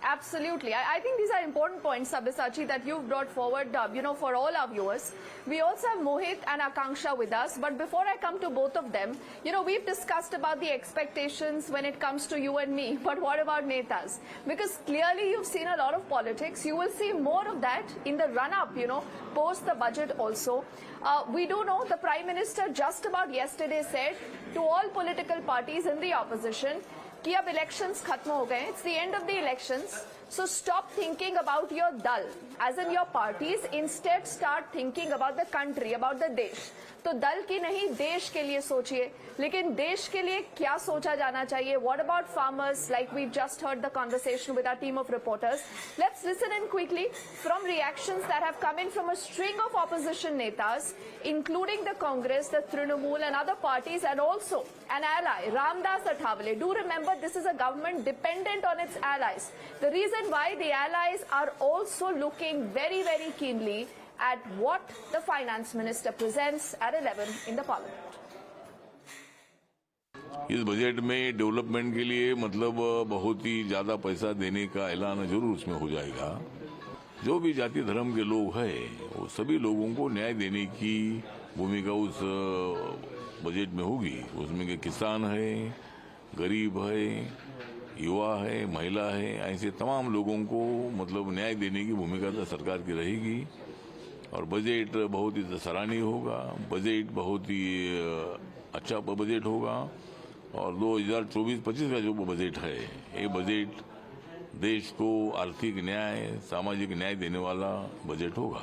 Absolutely. I think these are important points, Sabyasachi, that you've brought forward, for all our viewers. We also have Mohit and Akanksha with us. But before I come to both of them, we've discussed about the expectations when it comes to you and me. But what about Netas? Because clearly you've seen a lot of politics. You will see more of that in the run-up, post the budget also. We do know the Prime Minister just about yesterday said to all political parties in the opposition, कि अब elections खत्म हो गए, it's the end of the elections, so stop thinking about your dal, as in your parties, instead start thinking about the country, about the देश. तो दल की नहीं, देश के लिए सोचिए. लेकिन देश के लिए क्या सोचा जाना चाहिए? What about farmers? Like we just heard the conversation with our team of reporters. Let's listen in quickly from reactions that have come in from a string of opposition netas, including the Congress, the Trinamool and other parties, and also an ally, Ramdas Athawale. Do remember, this is a government dependent on its allies. The reason why the allies are also looking very, very keenly at what the finance minister presents at 11 in the parliament. इस budget में development के लिए मतलब बहुत ही ज्यादा पैसा देने का ऐलान जरूर उसमें हो जाएगा. जो भी जाति धर्म के लोग हैं वो सभी लोगों को न्याय देने की भूमिका उस बजट में होगी. उसमें के किसान है, गरीब है, युवा है, महिला है, ऐसे तमाम लोगों को मतलब न्याय देने की भूमिका तो सरकार की रहेगी. और बजट बहुत ही सराहनीय होगा. बजट बहुत ही अच्छा बजट होगा. और 2024-25 का जो बजट है, ये बजट देश को आर्थिक न्याय, सामाजिक न्याय देने वाला बजट होगा.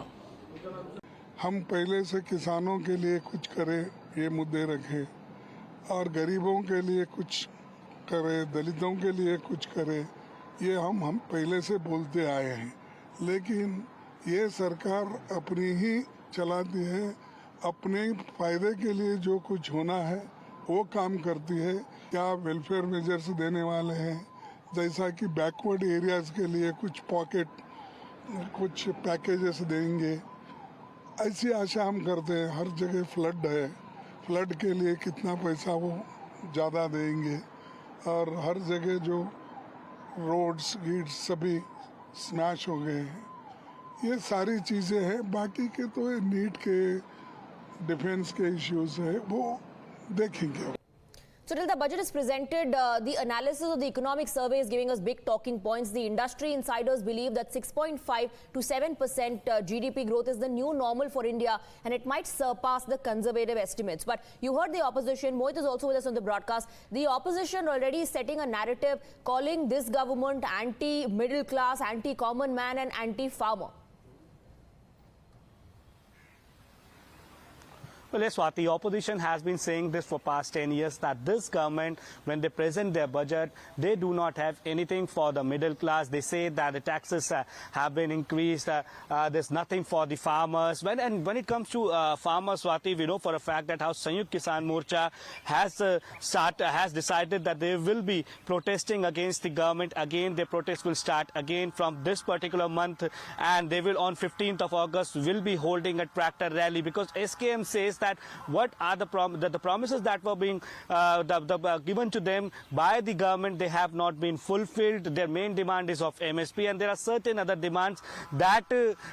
हम पहले से किसानों के लिए कुछ करें, ये मुद्दे रखें, और गरीबों के लिए कुछ करें, दलितों के लिए कुछ करें, ये हम पहले से बोलते आए हैं. लेकिन ये सरकार अपनी ही चलाती है. अपने फायदे के लिए जो कुछ होना है वो काम करती है. क्या वेलफेयर मेजर्स देने वाले हैं, जैसा कि बैकवर्ड एरियाज के लिए कुछ पॉकेट, कुछ पैकेजेस देंगे, ऐसी आशा हम करते हैं. हर जगह फ्लड है, फ्लड के लिए कितना पैसा वो ज़्यादा देंगे. और हर जगह जो रोड्स गीड्स सभी स्मैश हो गए हैं. ये सारी चीज़ें हैं. बाकी के तो नीट के, डिफेंस के इश्यूज है, वो देखेंगे. So till the budget is presented, the analysis of the economic survey is giving us big talking points. The industry insiders believe that 6.5 to 7% GDP growth is the new normal for India, and it might surpass the conservative estimates. But you heard the opposition. Mohit is also with us on the broadcast. The opposition already setting a narrative calling this government anti-middle class, anti-common man and anti-farmer. Well, yes, Swati, opposition has been saying this for past 10 years, that this government, when they present their budget, they do not have anything for the middle class. They say that the taxes have been increased. There's nothing for the farmers. When it comes to farmers, Swati, we know for a fact that how Sanyukt Kisan Morcha has decided that they will be protesting against the government again. Their protest will start again from this particular month, and they will on 15th of August will be holding a tractor rally, because SKM says that what are the promises that were being given to them by the government, they have not been fulfilled. Their main demand is of MSP, and there are certain other demands that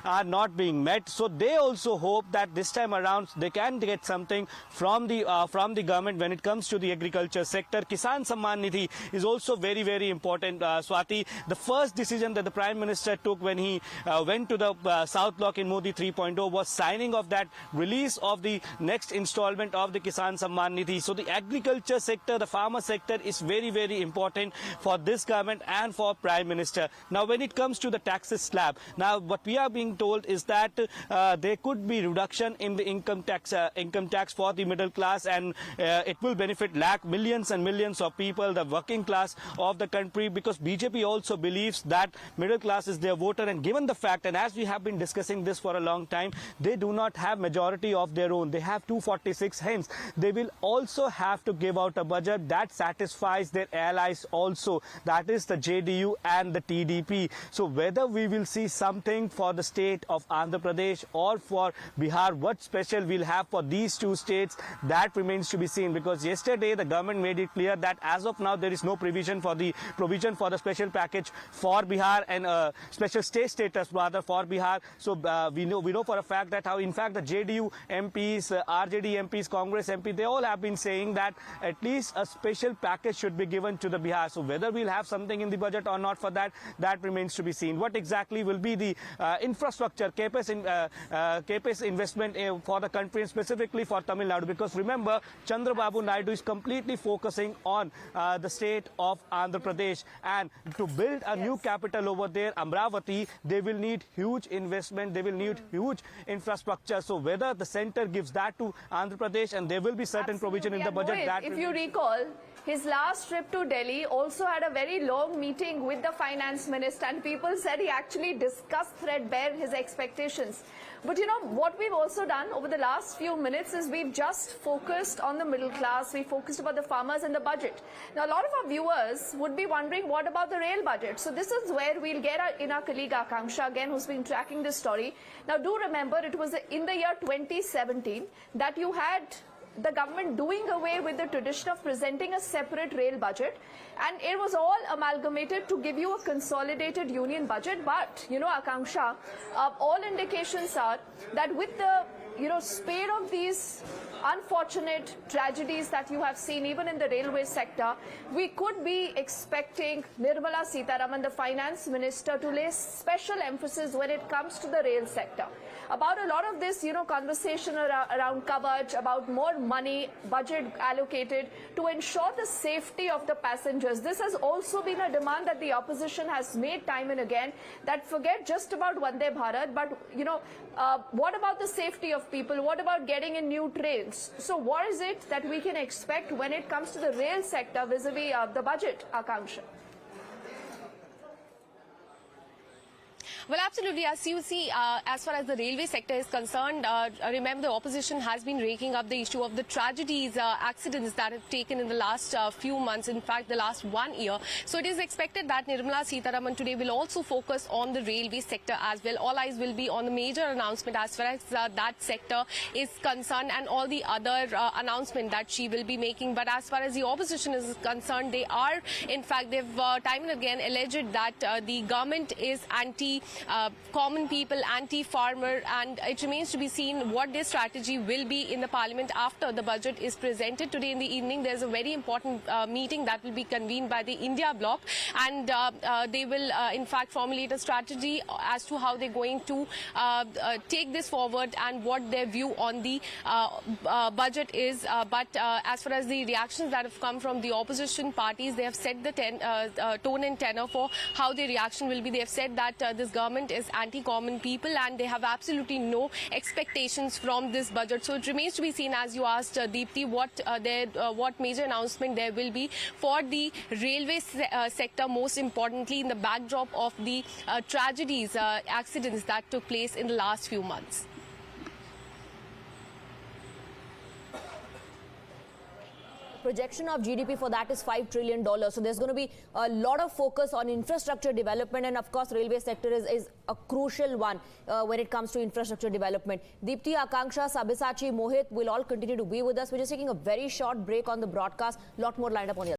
are not being met. So they also hope that this time around they can get something from the government when it comes to the agriculture sector. Kisan Samman Nidhi is also very, very important, Swati. The first decision that the Prime Minister took when he went to the South Block in Modi 3.0 was signing of that release of the next installment of the Kisan Samman Nidhi. So the agriculture sector, the farmer sector is very, very important for this government and for Prime Minister. Now, when it comes to the taxes slab, now what we are being told is that there could be reduction in the income tax for the middle class, and it will benefit millions and millions of people, the working class of the country, because BJP also believes that middle class is their voter. And given the fact, and as we have been discussing this for a long time, they do not have majority of their own. They have 246. Hence, they will also have to give out a budget that satisfies their allies also, that is the JDU and the TDP. So whether we will see something for the state of Andhra Pradesh or for Bihar, what special we'll have for these two states, that remains to be seen, because yesterday the government made it clear that as of now there is no provision for the special package for Bihar and special state status rather for Bihar. So we know for a fact that how in fact the JDU MPs, RJD MPs, Congress MP, they all have been saying that at least a special package should be given to the Bihar. So whether we'll have something in the budget or not for that, that remains to be seen. What exactly will be the infrastructure CAPEX investment for the country, and specifically for Tamil Nadu? Because remember, Chandrababu Naidu is completely focusing on the state of Andhra Pradesh, and to build a new capital over there, Amravati, they will need huge investment, they will need huge infrastructure. So whether the center gives that to Andhra Pradesh, and there will be certain provision in the budget. Mohit, That if you recall, his last trip to Delhi also had a very long meeting with the finance minister, and people said he actually discussed threadbare his expectations. But you know, what we've also done over the last few minutes is we've just focused on the middle class, we focused about the farmers and the budget. Now, a lot of our viewers would be wondering, what about the rail budget? So this is where we'll get our colleague Akanksha again, who's been tracking this story. Now, do remember, it was in the year 2017 that you had the government doing away with the tradition of presenting a separate rail budget, and it was all amalgamated to give you a consolidated union budget. But, you know, Akanksha, all indications are that with the spate of these unfortunate tragedies that you have seen even in the railway sector, we could be expecting Nirmala Sitharaman, the finance minister, to lay special emphasis when it comes to the rail sector. About a lot of this, conversation around coverage, about more money, budget allocated to ensure the safety of the passengers. This has also been a demand that the opposition has made time and again, that forget just about Vande Bharat, but, what about the safety of people? What about getting in new trains? So what is it that we can expect when it comes to the rail sector vis-a-vis the budget, Akanksha? Well, absolutely. As you see, as far as the railway sector is concerned, remember the opposition has been raking up the issue of the tragedies, accidents that have taken in the last few months, in fact, the last 1 year. So it is expected that Nirmala Sitharaman today will also focus on the railway sector as well. All eyes will be on the major announcement as far as that sector is concerned, and all the other announcement that she will be making. But as far as the opposition is concerned, they are, in fact, they've time and again alleged that the government is anti-common people, anti-farmer, and it remains to be seen what their strategy will be in the parliament after the budget is presented. Today in the evening, there's a very important meeting that will be convened by the India bloc, and they will, in fact, formulate a strategy as to how they're going to take this forward and what their view on the budget is. But as far as the reactions that have come from the opposition parties, they have set the tone and tenor for how their reaction will be. They have said that this government is anti-common people and they have absolutely no expectations from this budget. So it remains to be seen, as you asked, Deepti, what major announcement there will be for the railway sector, most importantly in the backdrop of the tragedies, accidents that took place in the last few months. Projection of GDP for that is $5 trillion. So there's going to be a lot of focus on infrastructure development, and of course railway sector is a crucial one when it comes to infrastructure development. Deepti, Akanksha, Sabyasachi, Mohit will all continue to be with us. We're just taking a very short break on the broadcast. A lot more lined up on the other.